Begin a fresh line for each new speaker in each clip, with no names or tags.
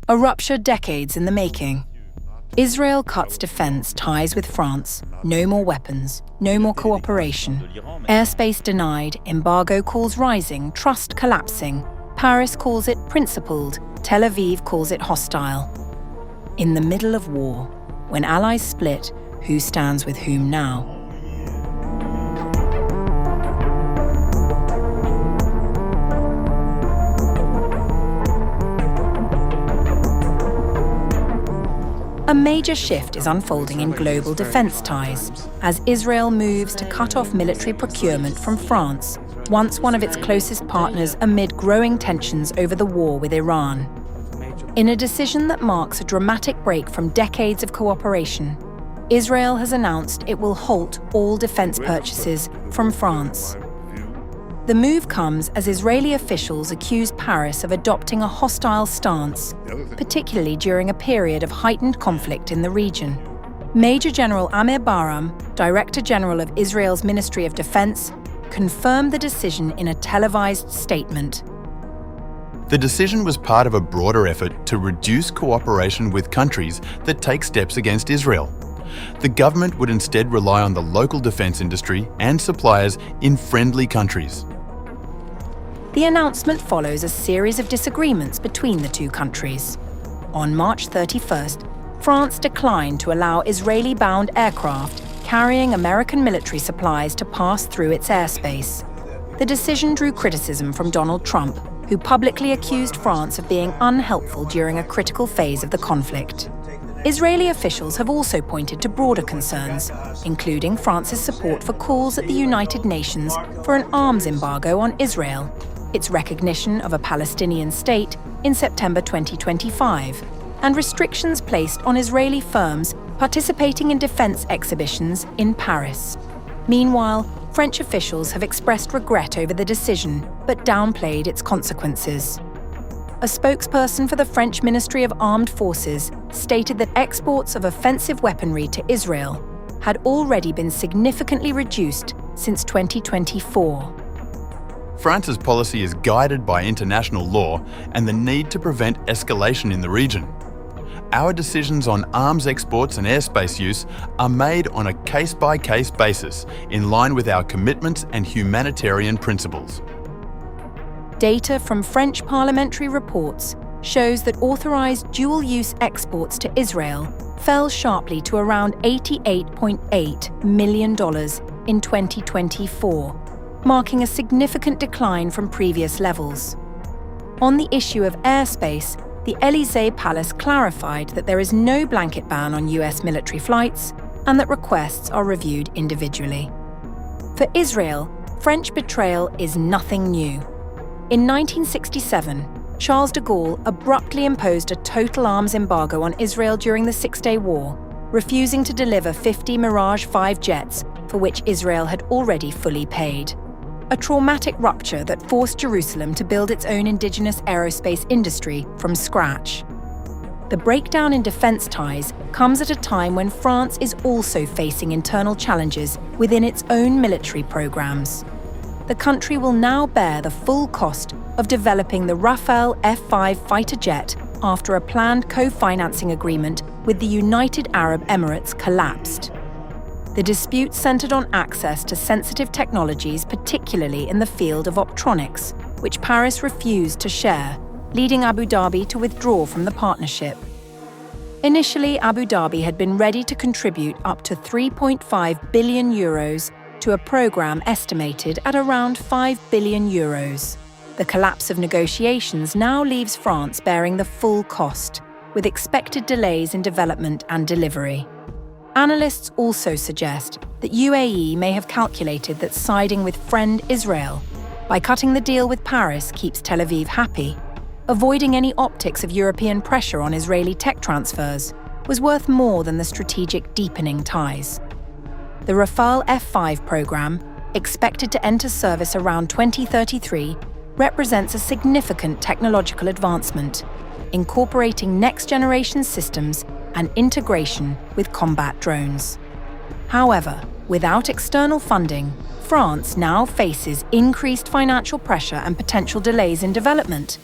A rupture decades in the making. Israel cuts defense ties with France. No more weapons, no more cooperation. Airspace denied, embargo calls rising, trust collapsing. Paris calls it principled, Tel Aviv calls it hostile. In the middle of war, when allies split, who stands with whom now? A major shift is unfolding in global defense ties as Israel moves to cut off military procurement from France, once one of its closest partners amid growing tensions over the war with Iran. In a decision that marks a dramatic break from decades of cooperation, Israel has announced it will halt all defense purchases from France. The move comes as Israeli officials accuse Paris of adopting a hostile stance, particularly during a period of heightened conflict in the region. Major General Amir Bahram, Director General of Israel's Ministry of Defense, confirmed the decision in a televised statement.
The decision was part of a broader effort to reduce cooperation with countries that take steps against Israel. The government would instead rely on the local defense industry and suppliers in friendly countries.
The announcement follows a series of disagreements between the two countries. On March 31st, France declined to allow Israeli-bound aircraft carrying American military supplies to pass through its airspace. The decision drew criticism from Donald Trump, who publicly accused France of being unhelpful during a critical phase of the conflict. Israeli officials have also pointed to broader concerns, including France's support for calls at the United Nations for an arms embargo on Israel, its recognition of a Palestinian state in September 2025, and restrictions placed on Israeli firms participating in defense exhibitions in Paris. Meanwhile, French officials have expressed regret over the decision, but downplayed its consequences. A spokesperson for the French Ministry of Armed Forces stated that exports of offensive weaponry to Israel had already been significantly reduced since 2024.
France's policy is guided by international law and the need to prevent escalation in the region. Our decisions on arms exports and airspace use are made on a case-by-case basis, in line with our commitments and humanitarian principles.
Data from French parliamentary reports shows that authorized dual-use exports to Israel fell sharply to around $88.8 million in 2024, marking a significant decline from previous levels. On the issue of airspace, the Élysée Palace clarified that there is no blanket ban on US military flights and that requests are reviewed individually. For Israel, French betrayal is nothing new. In 1967, Charles de Gaulle abruptly imposed a total arms embargo on Israel during the Six-Day War, refusing to deliver 50 Mirage 5 jets for which Israel had already fully paid. A traumatic rupture that forced Jerusalem to build its own indigenous aerospace industry from scratch. The breakdown in defense ties comes at a time when France is also facing internal challenges within its own military programs. The country will now bear the full cost of developing the Rafale F-5 fighter jet after a planned co-financing agreement with the United Arab Emirates collapsed. The dispute centered on access to sensitive technologies, particularly in the field of optronics, which Paris refused to share, leading Abu Dhabi to withdraw from the partnership. Initially, Abu Dhabi had been ready to contribute up to 3.5 billion euros to a program estimated at around 5 billion euros. The collapse of negotiations now leaves France bearing the full cost, with expected delays in development and delivery. Analysts also suggest that UAE may have calculated that siding with friend Israel by cutting the deal with Paris keeps Tel Aviv happy, avoiding any optics of European pressure on Israeli tech transfers, was worth more than the strategic deepening ties. The Rafale F-5 program, expected to enter service around 2033, represents a significant technological advancement, incorporating next-generation systems and integration with combat drones. However, without external funding, France now faces increased financial pressure and potential delays in development.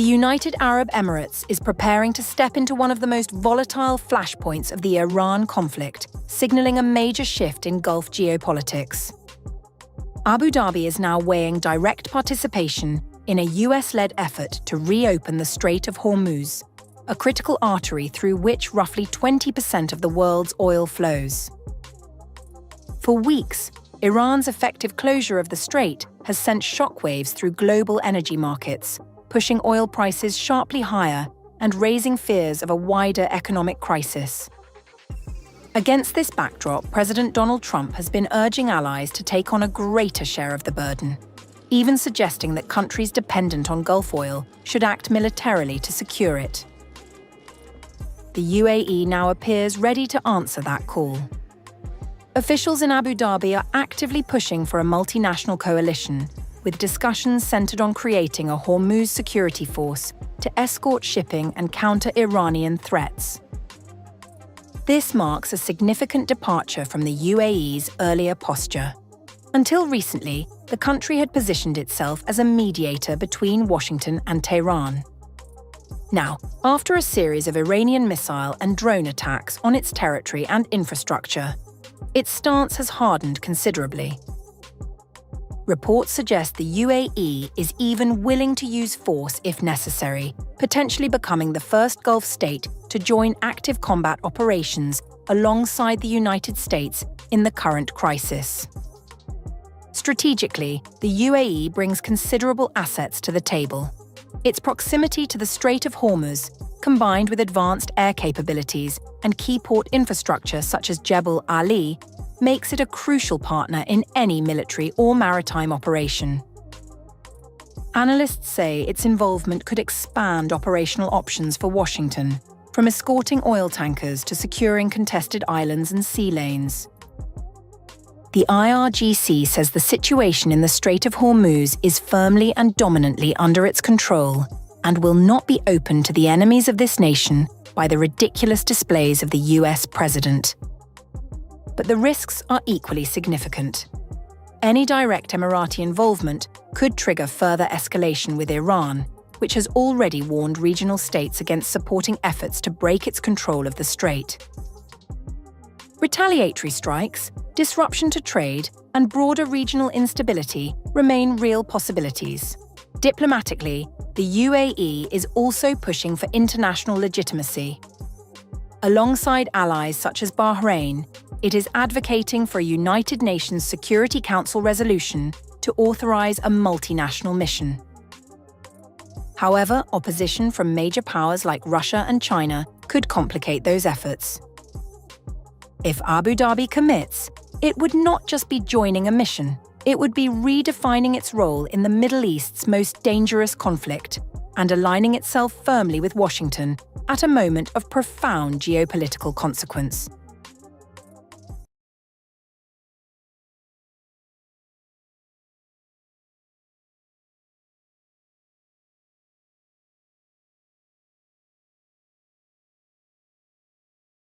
United Arab Emirates is preparing to step into one of the most volatile flashpoints of the Iran conflict, signaling a major shift in Gulf geopolitics. Abu Dhabi is now weighing direct participation in a US-led effort to reopen the Strait of Hormuz, a critical artery through which roughly 20% of the world's oil flows. For weeks, Iran's effective closure of the strait has sent shockwaves through global energy markets, pushing oil prices sharply higher and raising fears of a wider economic crisis. Against this backdrop, President Donald Trump has been urging allies to take on a greater share of the burden, even suggesting that countries dependent on Gulf oil should act militarily to secure it. The UAE now appears ready to answer that call. Officials in Abu Dhabi are actively pushing for a multinational coalition, with discussions centered on creating a Hormuz security force to escort shipping and counter Iranian threats. This marks a significant departure from the UAE's earlier posture. Until recently, the country had positioned itself as a mediator between Washington and Tehran. Now, after a series of Iranian missile and drone attacks on its territory and infrastructure, its stance has hardened considerably. Reports suggest the UAE is even willing to use force if necessary, potentially becoming the first Gulf state to join active combat operations alongside the United States in the current crisis. Strategically, the UAE brings considerable assets to the table. Its proximity to the Strait of Hormuz, combined with advanced air capabilities and key port infrastructure such as Jebel Ali, makes it a crucial partner in any military or maritime operation. Analysts say its involvement could expand operational options for Washington, from escorting oil tankers to securing contested islands and sea lanes. The IRGC says the situation in the Strait of Hormuz is firmly and dominantly under its control and will not be open to the enemies of this nation by the ridiculous displays of the US president. But the risks are equally significant. Any direct Emirati involvement could trigger further escalation with Iran, which has already warned regional states against supporting efforts to break its control of the strait. Retaliatory strikes, disruption to trade, and broader regional instability remain real possibilities. Diplomatically, the UAE is also pushing for international legitimacy. Alongside allies such as Bahrain, it is advocating for a United Nations Security Council resolution to authorize a multinational mission. However, opposition from major powers like Russia and China could complicate those efforts. If Abu Dhabi commits, it would not just be joining a mission, it would be redefining its role in the Middle East's most dangerous conflict and aligning itself firmly with Washington at a moment of profound geopolitical consequence.